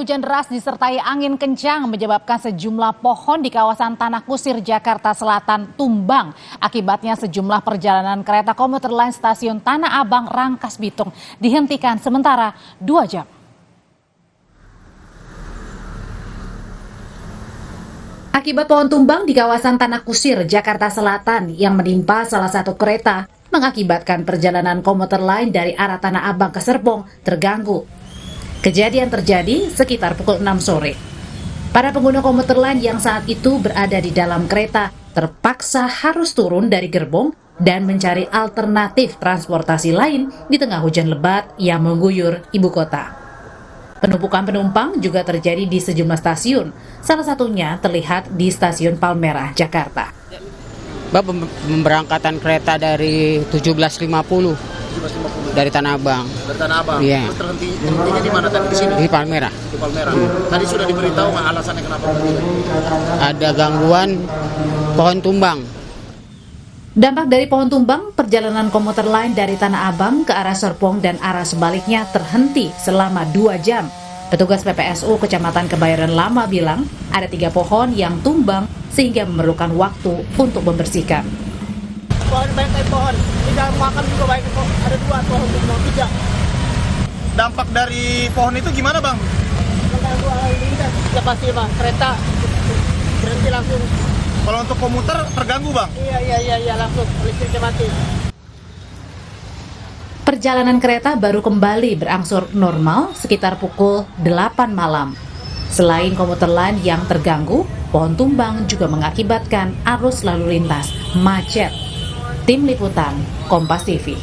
Hujan deras disertai angin kencang menyebabkan sejumlah pohon di kawasan Tanah Kusir, Jakarta Selatan tumbang. Akibatnya sejumlah perjalanan kereta komuter lain stasiun Tanah Abang, Rangkas Bitung dihentikan sementara 2 jam. Akibat pohon tumbang di kawasan Tanah Kusir, Jakarta Selatan yang menimpa salah satu kereta, mengakibatkan perjalanan komuter lain dari arah Tanah Abang ke Serpong terganggu. Kejadian terjadi sekitar pukul 6 sore. Para pengguna komuter lain yang saat itu berada di dalam kereta terpaksa harus turun dari gerbong dan mencari alternatif transportasi lain di tengah hujan lebat yang mengguyur ibu kota. Penumpukan penumpang juga terjadi di sejumlah stasiun, salah satunya terlihat di stasiun Palmerah, Jakarta. Pemberangkatan kereta dari 17.50 dari Tanah Abang. Dari Tanah Abang. Iya. Terus terhentinya di mana tadi, di sini? Di Palmerah. Di Palmerah. Tadi sudah diberitahu nggak alasannya kenapa berhenti? Ada gangguan pohon tumbang. Dampak dari pohon tumbang, perjalanan komuter lain dari Tanah Abang ke arah Serpong dan arah sebaliknya terhenti selama 2 jam. Petugas PPSU Kecamatan Kebayoran Lama bilang ada 3 pohon yang tumbang sehingga memerlukan waktu untuk membersihkan. Banyak pohon, tidak makan juga banyak pohon. Ada 2 pohon tumbang, 3. Dampak dari pohon itu gimana, Bang? Mengganggu lalu lintas, ya pasti bang. Kereta berhenti langsung. Kalau untuk komuter terganggu, Bang? Iya langsung listriknya mati. Perjalanan kereta baru kembali berangsur normal sekitar pukul 8 malam. Selain komuter lain yang terganggu, pohon tumbang juga mengakibatkan arus lalu lintas macet. Tim Liputan, Kompas TV.